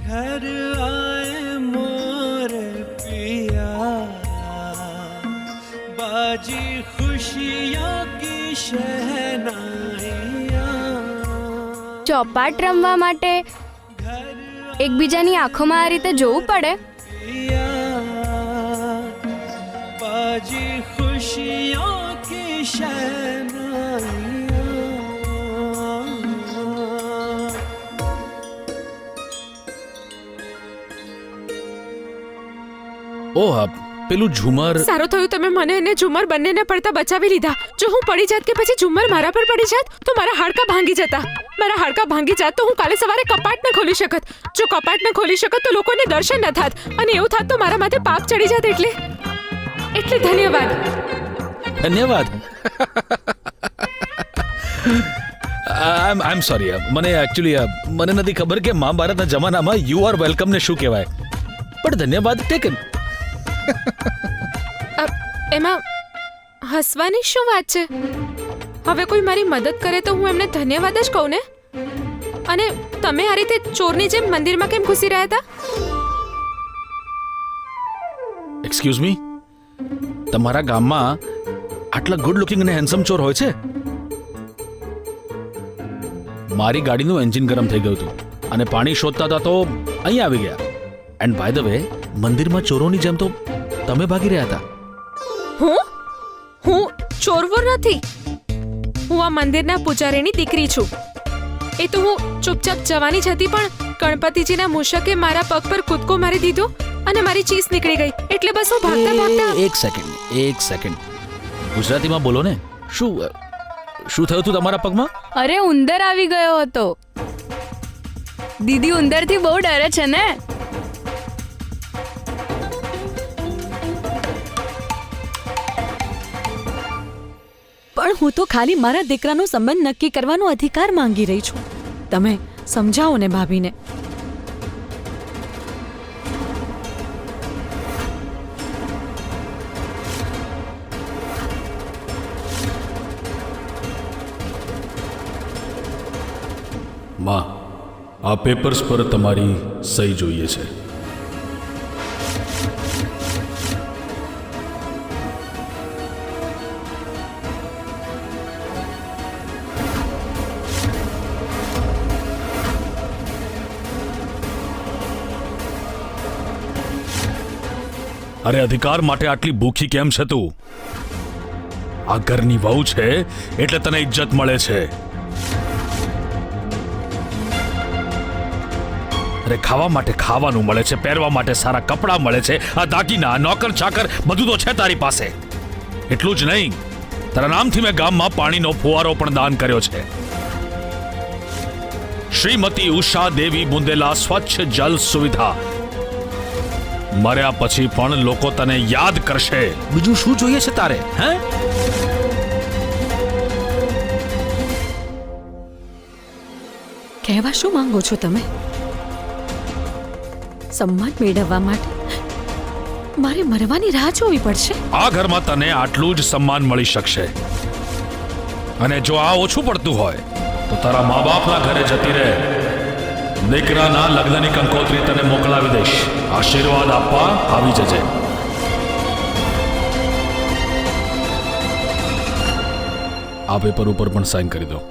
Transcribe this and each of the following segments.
घर आए मोर पिया बाजी खुशियों की शहनाइयाँ। ચોપાટ રમવા માટે એકબીજાની આંખોમાં આ રીતે જોવું પડે? बाजी खुशियों की शहनाइयाँ। ઓહ પેલું ઝુમર. સારું થયું તમે મને અને ઝુમર બંનેને પડતા બચાવી લીધા. જો હું પડી જાત કે પછી ઝુમર મારા પર પડી જાત તો મારા હાડકા ભાંગી જતા. મારા હાડકા ભાંગી જાત તો હું કાલે સવારે કપાટ ન ખોલી શકત. જો કપાટ ન ખોલી શકત તો લોકોને દર્શન ન થાત અને એવું થાત તો મારા માથે પાપ ચડી જાત. એટલે ધન્યવાદ. ધન્યવાદ. આઈ એમ સોરી. મને એકચ્યુઅલી મને નથી ખબર કે મહાભારતના જમાનામાં યુ આર વેલકમ ને શું કહેવાય, પણ ધન્યવાદ ટેકન. એમાં હસવાની શું વાત છે? હવે કોઈ મારી મદદ કરે તો હું એમને ધન્યવાદ જ કહું ને. અને તમે આ રીતે ચોરની જેમ મંદિરમાં કેમ ઘૂસી રહ્યા હતા? એક્સક્યુઝ મી, તમારા ગામમાં આટલા ગુડ લુકિંગ અને હેન્ડસમ ચોર હોય છે? મારી ગાડીનું એન્જિન ગરમ થઈ ગયું હતું અને પાણી શોધતા હતા તો અહીં આવી ગયા. એન્ડ બાય ધ વે, મંદિરમાં ચોરોની જેમ તો તમે ભાગી રહ્યા હતા. હું ચોરવોર નથી. હું આ મંદિરના પૂજારીની દીકરી છું. એ તો હું ચૂપચાપ જવાની જ હતી, પણ ગણપતિજીના મૂષકે મારા પગ પર કૂદકો મારી દીધો અને મારી ચીસ નીકળી ગઈ. એટલે બસ હું ભાગતા એક સેકન્ડ ગુજરાતીમાં બોલો ને. શું થયું હતું તમારા પગમાં? અરે ઉંદર આવી ગયો હતો. દીદી ઉંદરથી બહુ ડરે છે ને. પણ હું તો ખાલી મારા દીકરાનો સંબંધ નક્કી કરવાનો અધિકાર માંગી રહી છું. તમે સમજાવો ને ભાભીને. માં, આ પેપર્સ પર તમારી સહી જોઈએ છે. અરે અધિકાર માટે આટલી ભૂખી કેમ છે તું? આ ઘરની વહુ છે એટલે તને ઇજ્જત મળે છે. અરે ખાવા માટે ખાવાનું મળે છે, પહેરવા માટે સારા કપડાં મળે છે, આ દાગીના, નોકર ચાકર બધું તો છે તારી પાસે. એટલું જ નહીં, તારા નામથી મેં ગામમાં પાણીનો ફુવારો પણ દાન કર્યો છે. શ્રીમતી ઉષા દેવી બુંદેલા સ્વચ્છ જલ સુવિધા. મર્યા પછી પણ લોકો તને યાદ કરશે. બીજું શું જોઈએ છે તારે? હે? કહેવા શું માંગો છો તમે? સન્માન મેળવવા માટે મારે મરવાની રાહ જોવી પડશે? આ ઘરમાં તને આટલું જ સન્માન મળી શકશે. અને જો આ ઓછું પડતું હોય તો તારા મા બાપના ઘરે જતી રહે. દીકરાના લગ્નની કંકોત્રી તને મોકલાવી દઈશ. આશીર્વાદ આપવા આવી જજે. આ પેપર ઉપર પણ સાઇન કરી દો.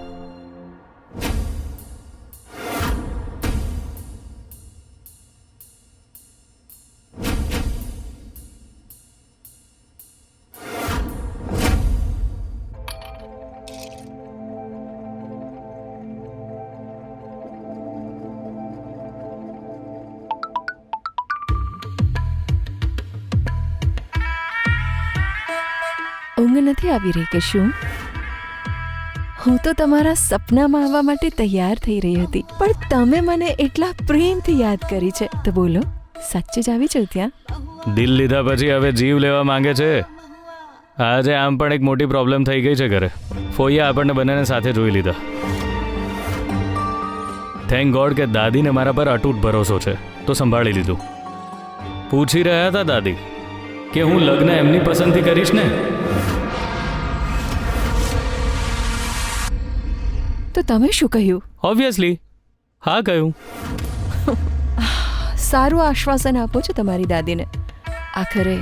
ઊંઘ નથી આવી રહી કે શું? હું તો તમારા સપનામાં આવવા માટે તૈયાર થઈ રહી હતી, પણ તમે મને એટલા પ્રેમથી યાદ કરી છે. તો બોલો, સાચે જ આવી જાઉં ત્યાં? દિલ લીધા પછી હવે જીવ લેવા માંગે છે. આજે આમ પણ એક મોટી પ્રોબ્લેમ થઈ ગઈ છે ઘરે. ફોઈએ આપણને બંનેને સાથે જોઈ લીધા. થેન્ક ગોડ કે દાદીને મારા પર અતૂટ ભરોસો છે તો સંભાળી લીધું. પૂછી રહ્યા હતા દાદી કે હું લગ્ન એમની પસંદથી કરીશ ને. તો તમે શું કહ્યું? ઓબ્વિયસલી હા કહ્યું. સારું આશ્વાસન આપો છો તમારી દાદીને. આખરે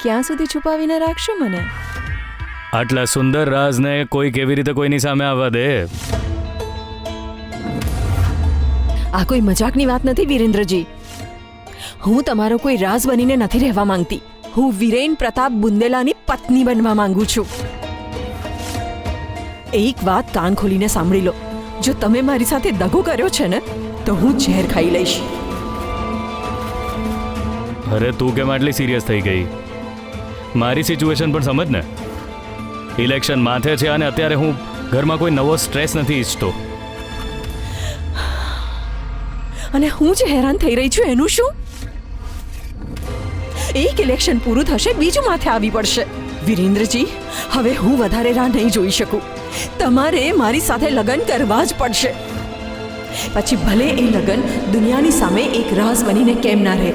ક્યાં સુધી છુપાવીને રાખશો મને? આટલા સુંદર રાજને કોઈ કેવી રીતે કોઈની સામે આવવા દે? આ કોઈ મજાકની વાત નથી વિરેન્દ્રજી. હું તમારો કોઈ રાજ બનીને નથી રહેવા માંગતી. હું વીરેન પ્રતાપ બુંદેલાની પત્ની બનવા માંગુ છું. એક વાત કાન ખોલીને સાંભળી લો. જો તમે મારી સાથે દગો કર્યો છે ને તો હું ઝેર ખાઈ લઈશ. અરે તું કેમ આટલી સિરિયસ થઈ ગઈ? મારી સિચ્યુએશન પણ સમજ ને. ઇલેક્શન માથે છે અને અત્યારે હું ઘરમાં કોઈ નવો સ્ટ્રેસ નથી ઈચ્છતો. અને હું જે હેરાન થઈ રહી છું એનું શું? એક ઇલેક્શન પૂરું થશે, બીજું માથે આવી પડશે. વિરેન્દ્રજી, હવે હું વધારે રાહ નહીં જોઈ શકું. તમારે મારી સાથે લગ્ન કરવા જ પડશે. પછી ભલે એ લગ્ન દુનિયાની સામે એક રાજ બનીને કેમ ના રહે.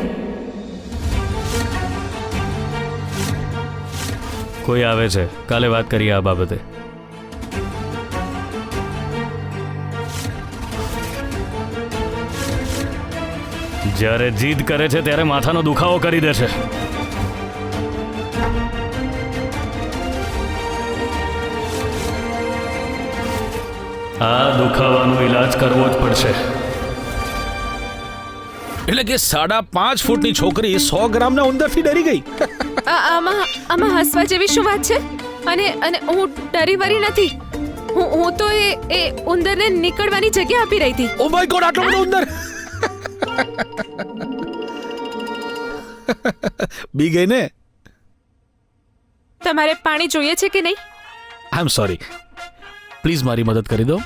કોઈ આવે છે, કાલે વાત કરીએ આ બાબતે. જ્યારે જીદ કરે છે ત્યારે માથાનો દુખાવો કરી દે છે. આ દુખાવાનો ઈલાજ કરવો જ પડશે. એટલે કે 5.5 ફૂટની છોકરી 100 ગ્રામના ઉંદરથી ડરી ગઈ. આમાં હસવા જેવી શું વાત છે? અને હું ડરી વરી નથી. હું તો એ ઉંદરને નીકળવાની જગ્યા આપી રહી હતી. ઓ માય ગોડ, આટલો બધો ઉંદર! બી ગઈ ને? તમારે પાણી જોઈએ છે કે નહીં? આઈ એમ સોરી, પ્લીઝ મારી મદદ કરી દો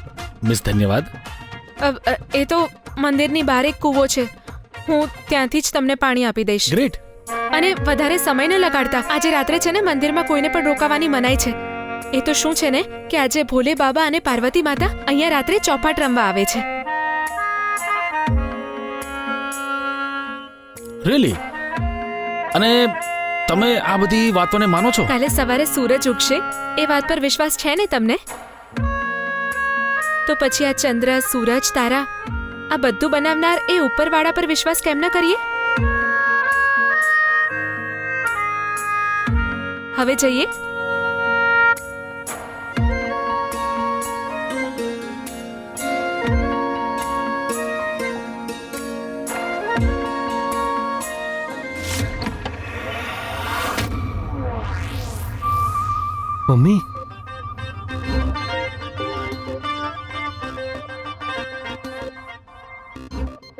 મિસ. ધન્યવાદ. એ તો મંદિરની બહાર એક કૂવો છે. હું ત્યાંથી જ તમને પાણી આપી દઈશ. ગ્રેટ. અને વધારે સમય ન લગાડતા. આજે રાત્રે છે ને મંદિરમાં કોઈને પણ રોકાવાની મનાઈ છે. એ તો શું છે ને કે આજે ભોલે બાબા અને પાર્વતી માતા અહીંયા રાત્રે ચોપાટ રમવા આવે છે. રિયલી? અને તમે આ બધી વાતોને માનો છો? કાલે સવારે સૂરજ ઉગશે એ વાત પર વિશ્વાસ છે ને તમને? તો પછી આ ચંદ્ર, સૂરજ, તારા આ બધું બનાવનાર એ ઉપરવાળા પર વિશ્વાસ કેમ ન કરીએ? હવે જઈએ. મમ્મી,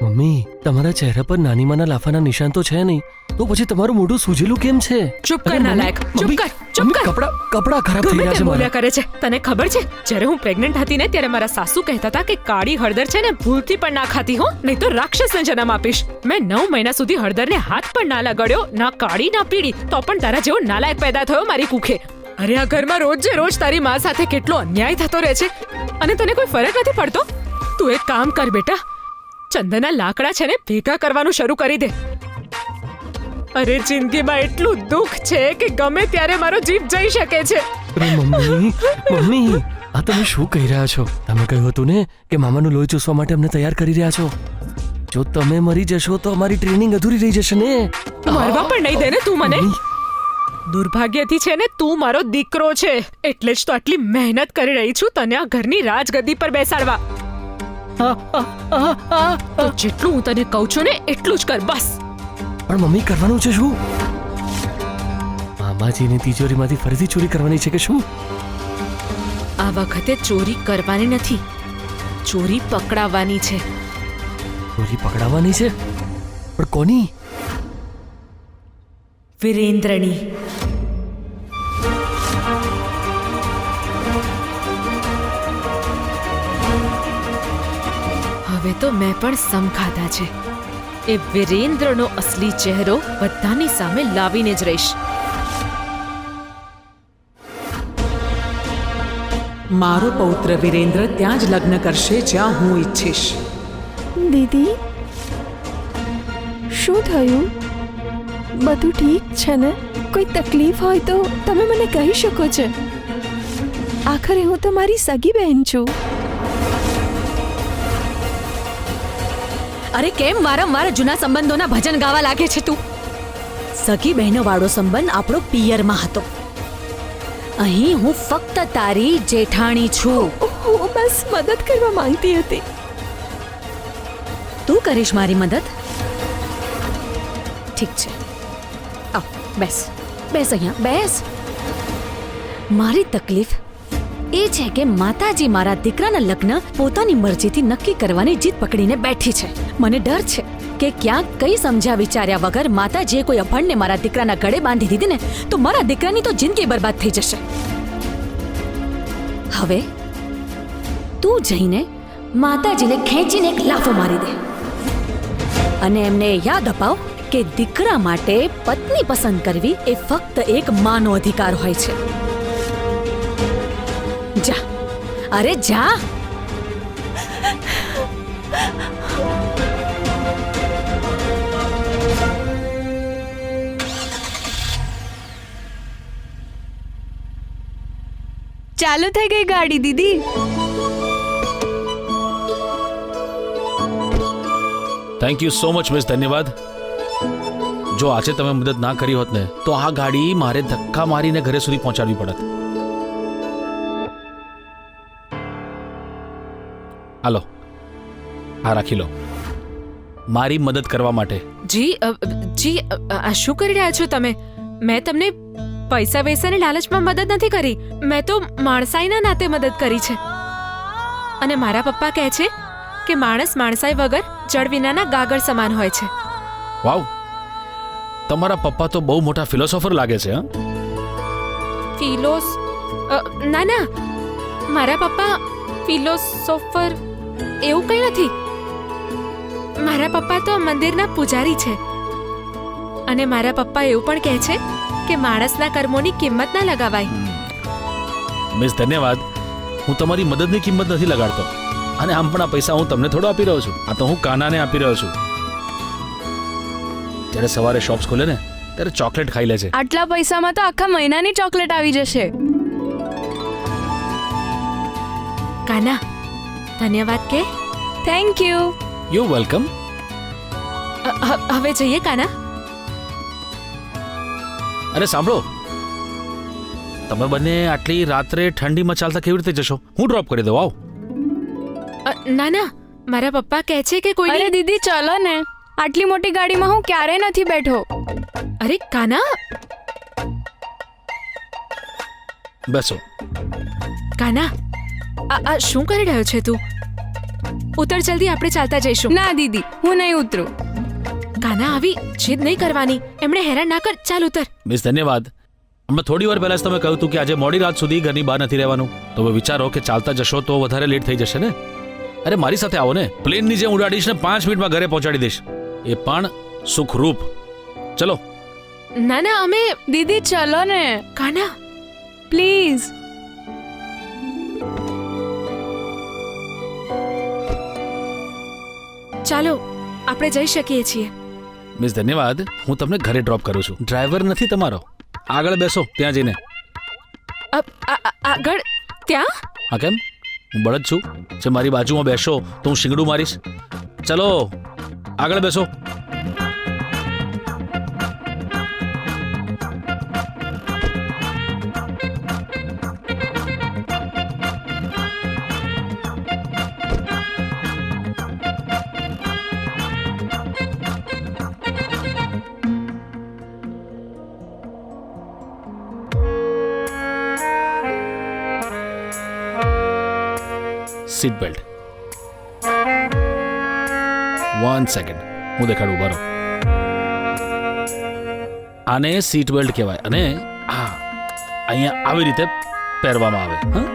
મમ્મી, તમારા ચહેરા પર નાની માના લાફાના નિશાન તો છે નહીં, તો પછી તમારું મોઢું સૂજેલું કેમ છે? ચૂપ કર નાલાયક, ચૂપ કર, ચૂપ કર. કપડા ખરાબ થઈ ગમે રહ્યા તે છે બોલ્યા કરે છે. તને ખબર છે જ્યારે હું પ્રેગ્નન્ટ હતી ને ત્યારે મારા સાસુ કહેતા હતા કે કાળી હળદર છે ને ભૂલથી પણ ના ખાતી હો, નહીં તો રાક્ષસને જન્મ આપીશ. મેં 9 મહિના સુધી હળદરને હાથ પણ ના લગાડ્યો, ના કાળી ના પીળી, તો પણ તારા જેવો નાલાયક પેદા થયો મારી કુખે. અરે આ ઘરમાં રોજ તારી માં સાથે કેટલો અન્યાય થતો રહે છે અને તને કોઈ ફરક નથી પડતો. તું એક કામ કર બેટા, ચંદનના લાકડા છે ને ભેગા કરવાનું શરૂ કરી દે. અરે જિંદગીમાં એટલું દુઃખ છે કે ગમે ત્યારે મારો જીવ જઈ શકે છે. અરે મમ્મી, મમ્મી, આ તમે શું કહી રહ્યા છો? તમે કહ્યું હતું ને કે મામાનું લોહી ચૂસવા માટે અમને તૈયાર કરી રહ્યા છો. જો તમે મરી જશો તો અમારી ટ્રેનિંગ અધૂરી રહી જશે ને. મરવા પણ નહીં દે ને તું મને. દુર્ભાગ્યથી છે ને તું મારો દીકરો છે, એટલે જ તો આટલી મહેનત કરી રહી છું તને આ ઘરની રાજગદ્દી પર બેસાડવા. તો જેટલું હું તને કહું છું ને એટલું જ કર બસ. પણ મમ્મી, કરવાનું છે શું? મામાજીની તિજોરીમાંથી ફરીથી ચોરી કરવાની છે કે શું? આ વખતે ચોરી કરવાની નથી, ચોરી પકડાવવાની છે. ચોરી પકડાવવાની છે? પણ કોની? વિરેન્દ્રની. હવે તો મેં પણ સમ ખાધા છે. એ વિરેન્દ્રનો અસલી ચહેરો બધાની સામે લાવીને જ રહીશ. મારો પૌત્ર વિરેન્દ્ર ત્યાં જ લગ્ન કરશે જ્યાં હું ઈચ્છીશ. દીદી, શું થયું? બધું ઠીક છે ને? કોઈ તકલીફ હોય તો તમે મને કહી શકો છો. આખરે હું તો મારી સગી બહેન છું. અરે કેમ વારંવાર જૂના સંબંધોના ભજન ગાવા લાગે છે તું? સગી બહેનો વાળો સંબંધ આપણો પિયરમાં હતો. અહીં હું ફક્ત તારી જેઠાણી છું. હું બસ મદદ કરવા માંગતી હતી. તું કરીશ મારી મદદ? ઠીક છે, આવ બેસ બેસ, અહીંયા બેસ. મારી તકલીફ એ છે કે માતાજી મારા દીકરાના લગ્ન પોતાની મરજીથી નક્કી કરવાની જીદ પકડીને બેઠી છે. મને ડર છે કે ક્યાંક કઈ સમજ્યા વિચાર્યા વગર માતાજીએ કોઈ અભણને મારા દીકરાના ગળે બાંધી દીધી ને તો મારા દીકરાની તો જિંદગી બરબાદ થઈ જશે. હવે તું જઈને માતાજીને ખેંચીને એક લાફો મારી દે અને એમને યાદ અપાવ કે દીકરા માટે પત્ની પસંદ કરવી એ ફક્ત એક માનો અધિકાર હોય છે. જા, અરે જા. ચાલુ થઈ ગઈ ગાડી દીદી. Thank you so much miss, ધન્યવાદ. જો આજે તમે મદદ ના કરી હોત ને તો આ ગાડી મારે ધક્કા મારીને ઘરે સુધી પહોંચાડવી પડત. હાલો, હા રાખી લો, મારી મદદ કરવા માટે. જી આ શું કરી રહ્યા છો તમે? મેં તમને પૈસા વૈસાની લાલચમાં મદદ નથી કરી. મેં તો માણસાઈના નાતે મદદ કરી છે. અને મારા પપ્પા કહે છે કે માણસ માણસાઈ વગર જળ વિનાના ગાગર સમાન હોય છે. વાવ, તમારા પપ્પા તો બહુ મોટા ફિલોસોફર લાગે છે. ના, મારા પપ્પા ફિલોસોફર એવું કંઈ નથી. મારા પપ્પા તો મંદિરના પૂજારી છે. અને મારા પપ્પા એવું પણ કહે છે કે માણસના કર્મોની કિંમત ના લગાવાય. મિસ ધન્યવાદ, હું તમારી મદદની કિંમત નથી લગાડતો. અને આમ પણ આ પૈસા હું તમને થોડો આપી રહ્યો છું, આ તો હું કાનાને આપી રહ્યો છું. જ્યારે સવારે શોપ્સ ખોલે ને ત્યારે ચોકલેટ ખાઈ લે છે. આટલા પૈસામાં તો આખા મહિનાની ચોકલેટ આવી જશે. કાના, ધન્યવાદ કે. Thank you. You welcome. હવે જઈએ કાના. અરે સાંભળો, તમે બંને આટલી રાત્રે ઠંડીમાં ચાલતા કેવી રીતે જશો? હું ડ્રોપ કરી દઉં. આવ. ના, મારા પપ્પા કહે છે કે કોઈ. અરે દીદી ચલો ને, આટલી મોટી ગાડીમાં હું ક્યારેય નથી બેઠો. અરે કાના. બેસો. કાના, આ શું કરી રહ્યો છે તું? ઉતર જલ્દી, આપણે ચાલતા જઈશું. ના દીદી, હું નહીં ઉતરું. કાના, આવી જીદ નહીં કરવાની. એમણે હેરાન ના કર. ચાલ ઉતર. મિસ ધન્યવાદ, હમણાં થોડી વાર પહેલા જ તમે કહ્યું હતું કે આજે મોડી રાત સુધી ઘરની બહાર નથી રહેવાનું. તો હવે વિચારો કે ચાલતા જશો તો વધારે લેટ થઈ જશે ને. અરે મારી સાથે આવો ને, પ્લેનની જેમ ઉડાડીશ ને 5 મિનિટમાં ઘરે પહોંચાડી દઈશ, એ પણ સુખરૂપ. ચલો. ના, અમે. દીદી ચલો ને. કાના પ્લીઝ. ચાલો, આપણે જઈ શકીએ છીએ. મિસ ધન્યવાદ, હું તમને ઘરે ડ્રોપ કરું છું. ડ્રાઈવર નથી તમારો. આગળ બેસો, ત્યાં જઈને. આગળ? ત્યાં? હા, કેમ? હું બળદ છું જે મારી બાજુમાં બેસો તો હું શિંગડું મારીશ? ચલો આગળ બેસો. Seat belt. 1 સેકન્ડ, હું દેખાડું. ઉભા રહો. આને સીટ બેલ્ટ કહેવાય અને આ અહીંયા આવી રીતે પહેરવામાં આવે. હા,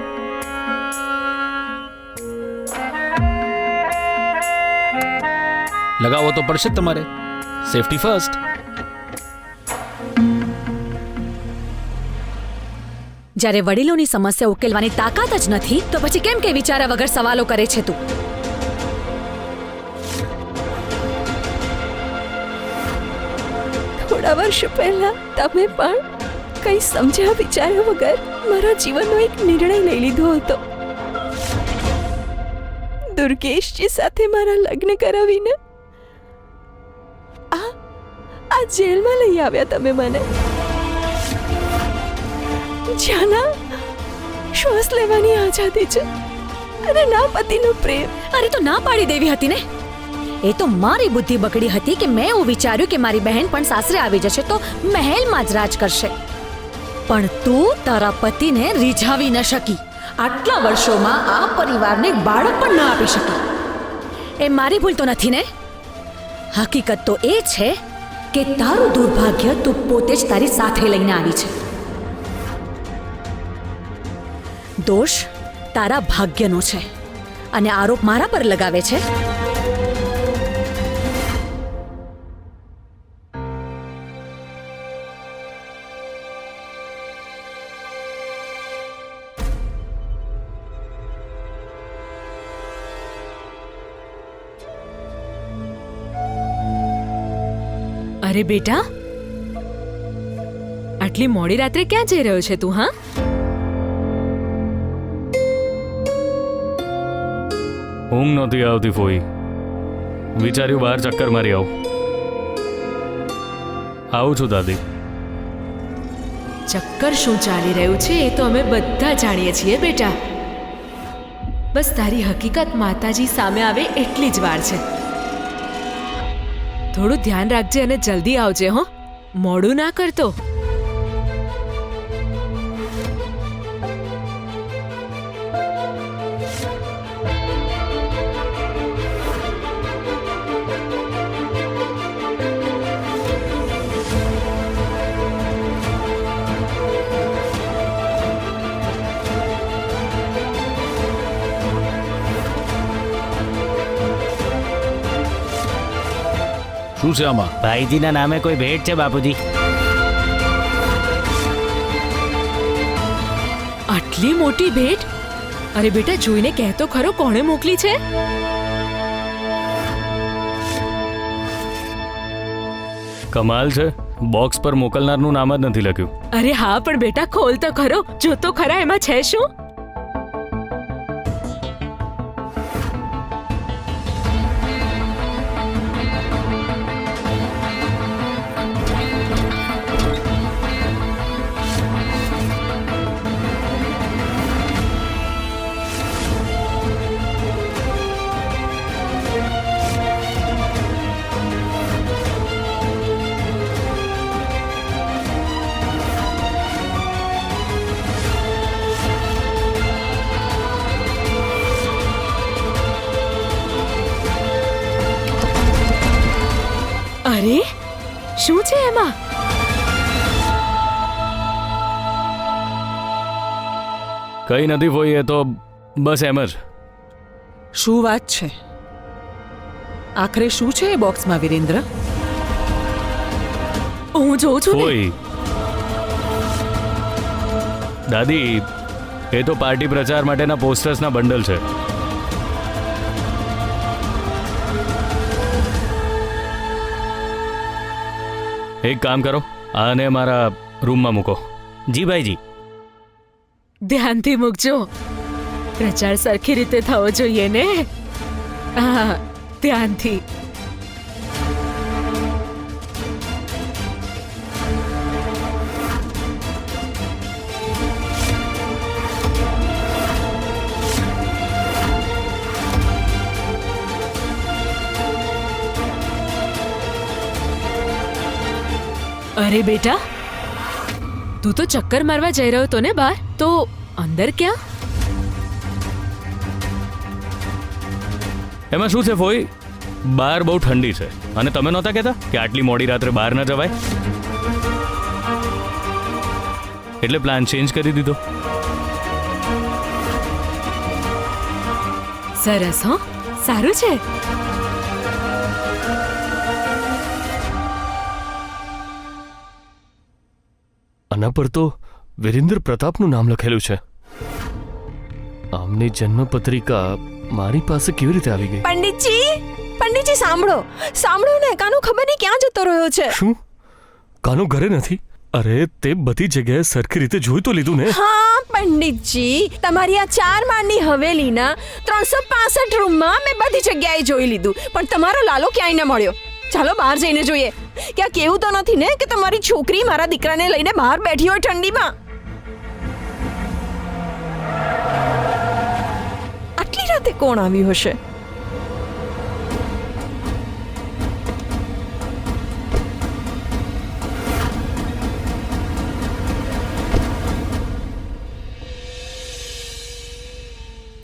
લગાવો તો પડશે જ તમારે. Safety first. જ્યારે વડીલોની સમસ્યા ઉકેલવાની તાકાત જ નથી તો પછી કેમ કે વિચારા વગર સવાલો કરે છે તું? થોડા વર્ષો પહેલા તમે પણ કઈ સમજ્યા વિચાર્યા વગર મારા જીવનનો એક નિર્ણય લઈ લીધો હતો. દુર્ગેશજી સાથે મારા લગ્ન કરાવીને આ જેલમાં લઈ આવ્યા તમે મને, જ્યાંના શ્વાસ લેવાની આઝાદી છે અને ના પતિનો પ્રેમ. અરે તો ના પાડી દેવી હતી ને. એ તો મારી બુદ્ધિ બગડી હતી કે મેં એવું વિચાર્યું કે મારી બહેન પણ સાસરે આવી જશે તો મહેલમાં જ રાજ કરશે. પણ તું તારા પતિને રીઝાવી ન શકી. આટલા વર્ષોમાં આ પરિવારને એક બાળક પણ ન આપી શકી. એ મારી ભૂલ તો નથી ને? હકીકત તો એ છે કે તારું દુર્ભાગ્ય તું પોતે જ તારી સાથે લઈને આવી છે. દોષ તારા ભાગ્યનો છે અને આરોપ મારા પર લગાવે છે. અરે બેટા, આટલી મોડી રાત્રે ક્યાં જઈ રહ્યો છે તું? હા, ઊંઘ નહોતી આવતી ફોઈ, વિચાર્યું બહાર ચક્કર મારી આવું છું દાદી. ચક્કર શું ચાલી રહ્યું છે એ તો અમે બધા જાણીએ છીએ બેટા. બસ તારી હકીકત માતાજી સામે આવે એટલી જ વાર છે. થોડું ધ્યાન રાખજે અને જલ્દી આવજે હો, મોડું ના કરતો. શું છે આમાં? ભાઈજીના નામે કોઈ ભેટ છે બાપુજી. આટલી મોટી ભેટ? અરે બેટા, જોઈને કહેતો ખરો કોણે મોકલી છે? કમાલ છે, બોક્સ પર મોકલનારનું નામ જ નથી લખ્યું. અરે હા, પણ બેટા ખોલ તો ખરો, જો તો ખરા એમાં છે શું. અરે શું છે એમાં? કઈ નથી ફોઈ, એ તો બસ એમ જ. શું વાત છે? આખરે શું છે એ બોક્સમાં વિરેન્દ્ર? હું જોઉં છું ને. ફોઈ દાદી, એ તો પાર્ટી પ્રચાર માટેના પોસ્ટર્સના બંડલ છે. એક કામ કરો, આને મારા રૂમમાં મૂકો. જી ભાઈજી. ધ્યાનથી મૂકજો, પ્રચાર સરખી રીતે થવો જોઈએ ને. હા, ધ્યાનથી. અરે બેટા, તું તો ચક્કર મારવા જઈ રહ્યો હતો ને બહાર, તો અંદર ક્યાં? એમાં શું છે ફોઈ, બહાર બહુ ઠંડી છે અને તમે નહોતા કહેતા કે આટલી મોડી રાત્રે બહાર ન જવાય, એટલે પ્લાન ચેન્જ કરી દીધો. સરસ હો, સારું છે. આના પર તો વિરેન્દ્ર પ્રતાપનું નામ લખેલું છે. આમની જન્મપત્રિકા મારી પાસે કેવી રીતે આવી ગઈ? પંડિતજી સાંભળો, સાંભળો ને, કાનો ખબર નહીં ક્યાં જતો રહ્યો છે. શું કાનો ઘરે નથી? અરે તે બધી જગ્યાએ સરખી રીતે જોઈ તો લીધું ને. હા પંડિતજી, તમારી આ 4 માળની હવેલીના 365 રૂમમાં મેં બધી જગ્યાએ જોઈ લીધું, પણ તમારો લાલો ક્યાંય ન મળ્યો. ચાલો બહાર જઈને જોઈએ કે આ કેવું તો નથી ને કે તમારી છોકરી મારા દીકરાને લઈને બહાર બેઠી હોય ઠંડીમાં. આટલી રાતે કોણ આવ્યું હશે?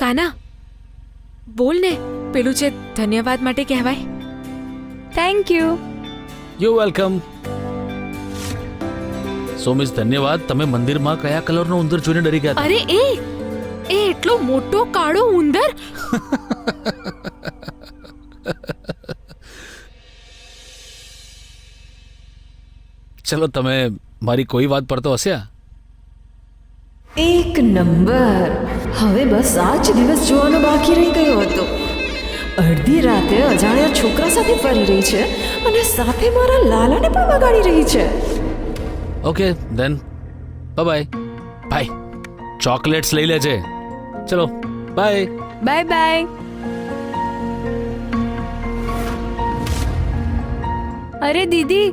કાના બોલ ને, પેલું જે ધન્યવાદ માટે કહેવાય. Thank you. You welcome. So miss ધન્યવાદ. તમે મંદિરમાં કયા કલરનો ઉંદર જોઈને ડરી ગયા હતા? અરે એ એટલો મોટો કાળો ઉંદર. ચલો, તમે મારી કોઈ વાત પર તો હસ્યા. એક નંબર. હવે બસ આ જ દિવસ જોવાનો બાકી રહી ગયો હતો. અડધી રાતે અજાણ્યા છોકરા સાથે ફરી રહી છે અને સાથે મારા લાલાને પણ બગાડી રહી છે. Okay then bye bye. Chocolates લઈ લેજે. ચલો બાય. Bye bye. અરે દીદી,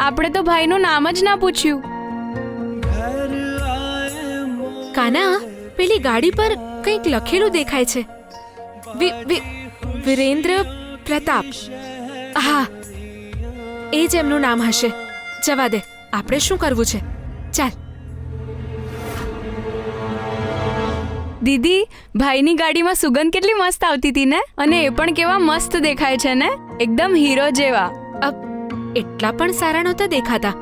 આપણે તો ભાઈનું નામ જ ના પૂછ્યું. કાના, પેલી ગાડી પર કંઈક લખેલું દેખાય છે. વિરેન્દ્ર પ્રતાપ. હા, એ જ એમનું નામ હશે. જવા દે, આપણે શું કરવું છે? ચાલ. દીદી, ભાઈની ગાડીમાં સુગંધ કેટલી મસ્ત આવતી હતી ને, અને એ પણ કેવા મસ્ત દેખાય છે ને, એકદમ હીરો જેવા. એટલા પણ સારા નહોતા દેખાતા,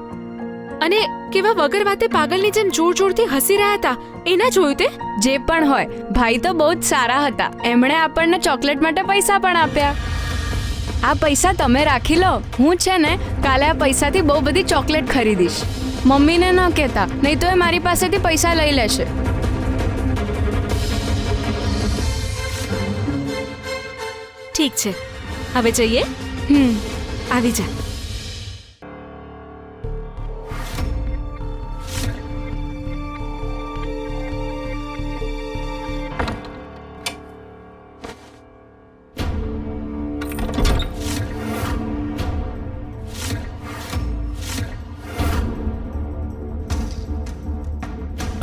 અને કેવા વગર વાતે પાગલની જેમ જોર જોરથી હસી રહ્યા હતા. એના જોયું તે? જે પણ હોય, ભાઈ તો બહુ જ સારા હતા. એમણે આપણને ચોકલેટ માટે પૈસા પણ આપ્યા. આ પૈસા તમે રાખી લો. હું છે ને કાલે આ પૈસાથી બહુ બધી ચોકલેટ ખરીદીશ. મમ્મીને ન કહેતા, નહીં તો એ મારી પાસેથી પૈસા લઈ લેશે. ઠીક છે, હવે જઈએ. આવી જા.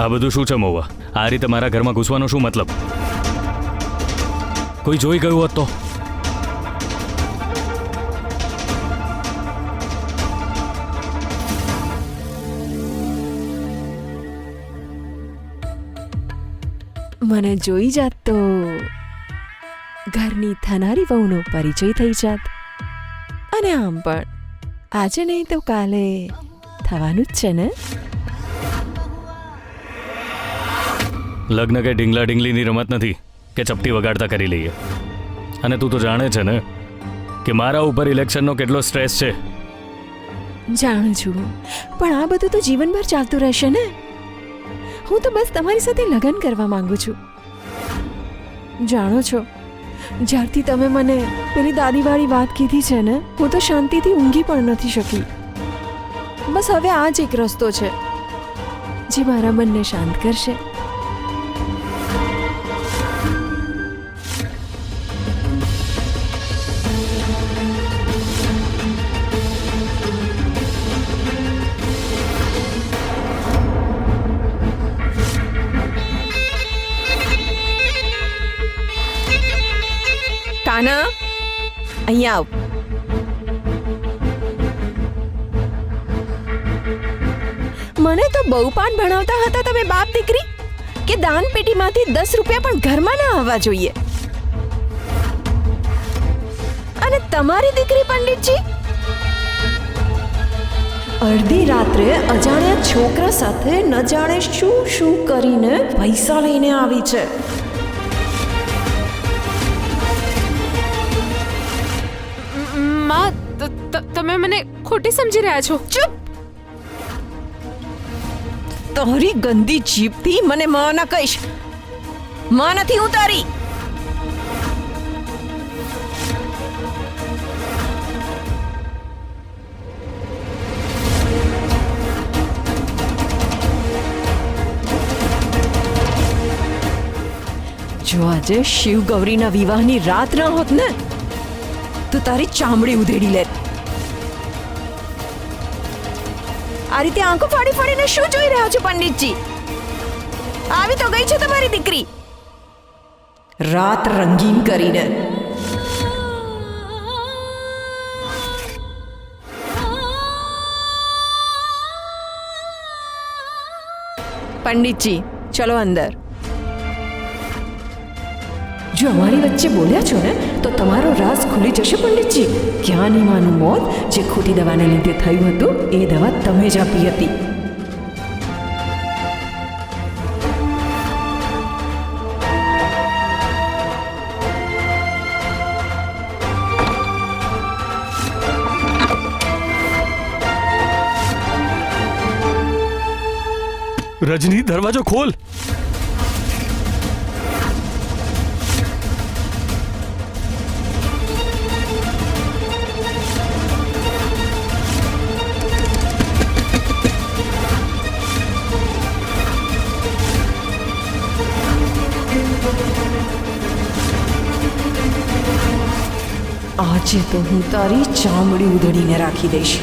આ બધું શું છે મહુવા? આ રીતે મારા ઘરમાં ઘૂસવાનો શું મતલબ? કોઈ જોઈ ગયું હોત તો? મને જોઈ જાત તો ઘરની થનારી વહુનો પરિચય થઈ જાત. અને આમ પણ આજે નહીં તો કાલે થવાનું જ છે ને. લગ્ન કે ઢીંગલા ઢીંગલીની રમત નથી કે ચપટી વગાડતા કરી લઈએ. અને તું તો જાણે છે ને કે મારા ઉપર ઇલેક્શનનો કેટલો સ્ટ્રેસ છે. જાણું છું, પણ આ બધું તો જીવનભર ચાલતું રહેશે ને. હું તો બસ તમારી સાથે લગ્ન કરવા માંગુ છું. જાણો છો, જ્યારથી તમે મને પેલી દાદીવાળી વાત કીધી છે ને, હું તો શાંતિથી ઊંઘી પણ નથી શકી. બસ હવે આ જ એક રસ્તો છે જે મારા મનને શાંત કરશે. કાના, અહીંયા આવ. મને તો બહુ પાન ભણાવતા હતા તમે બાપ દીકરી કે દાન પેટીમાંથી 10 રૂપિયા પણ ઘરમાં ના આવવા જોઈએ. અને તમારી દીકરી પંડિતજી અડધી રાત્રે અજાણ્યા છોકરા સાથે ન જાણે શું શું કરીને પૈસા લઈને આવી છે. તમે મને ખોટી સમજી રહ્યા છો. ચૂપ. તારી ગંદી જીભથી મને માં ના કહીશ. માં નથી હું તારી. જો આજે શિવ ગૌરીના વિવાહની રાત ન હોત ને તો તારી ચામડી ઉધેડી લે. આ રીતે આંખો ફાડી ફાડીને શું જોઈ રહ્યા છો પંડિતજી? આવી તો ગઈ છે તમારી દીકરી રાત રંગીન કરીને. પંડિતજી ચલો અંદર. જો અમારી વચ્ચે બોલ્યા છો ને તો તમારો રાજ ખુલી જશે પંડિતજી. ક્યાં માનું મોત જે ખોટી દવાને લીધે થયું હતું એ દવા તમે જ આપી હતી. રજની દરવાજો ખોલ. આજે તો હું તારી ચામડી ઉધડીને રાખી દઈશ.